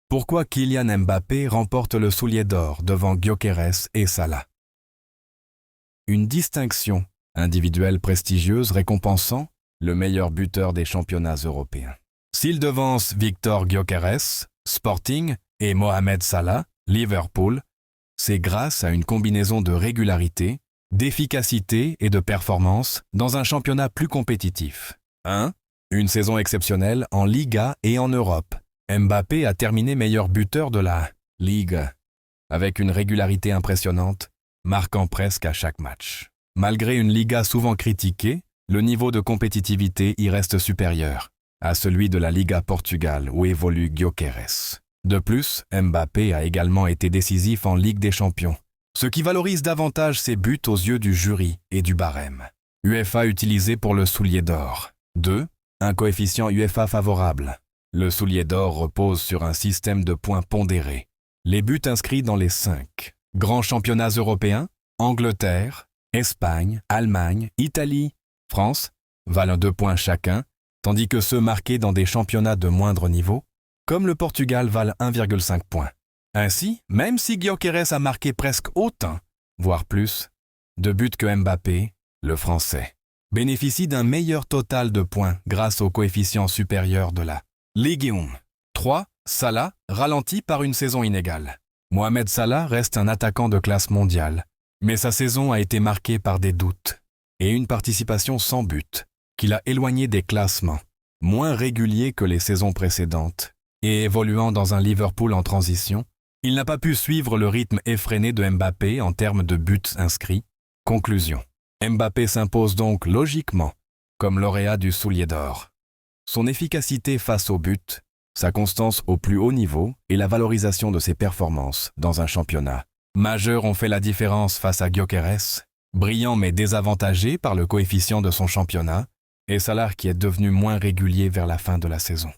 Pourquoi Kylian Mbappé remporte le soulier d'or devant Gyökeres et Salah? Une distinction individuelle prestigieuse récompensant le meilleur buteur des championnats européens. S'il devance Victor Gyökeres, Sporting, et Mohamed Salah, Liverpool, c'est grâce à une combinaison de régularité, d'efficacité et de performance dans un championnat plus compétitif. 1. Une saison exceptionnelle en Liga et en Europe. Mbappé a terminé meilleur buteur de la Ligue, avec une régularité impressionnante, marquant presque à chaque match. Malgré une Liga souvent critiquée, le niveau de compétitivité y reste supérieur à celui de la Liga Portugal où évolue Gyökeres. De plus, Mbappé a également été décisif en Ligue des Champions, ce qui valorise davantage ses buts aux yeux du jury et du barème. UEFA utilisé pour le soulier d'or. 2. Un coefficient UEFA favorable. Le soulier d'or repose sur un système de points pondérés. Les buts inscrits dans les 5 grands championnats européens, Angleterre, Espagne, Allemagne, Italie, France, valent 2 points chacun, tandis que ceux marqués dans des championnats de moindre niveau, comme le Portugal, valent 1,5 points. Ainsi, même si Gyökeres a marqué presque autant, voire plus, de buts que Mbappé, le Français bénéficie d'un meilleur total de points grâce au coefficient supérieur de la Ligue 1. 3. Salah, ralenti par une saison inégale. Mohamed Salah reste un attaquant de classe mondiale, mais sa saison a été marquée par des doutes et une participation sans but, qui l'a éloigné des classements, moins réguliers que les saisons précédentes, et évoluant dans un Liverpool en transition, il n'a pas pu suivre le rythme effréné de Mbappé en termes de buts inscrits. Conclusion. Mbappé s'impose donc logiquement comme lauréat du soulier d'or. Son efficacité face au but, sa constance au plus haut niveau et la valorisation de ses performances dans un championnat majeur ont fait la différence face à Gyökeres, brillant mais désavantagé par le coefficient de son championnat, et Salah qui est devenu moins régulier vers la fin de la saison.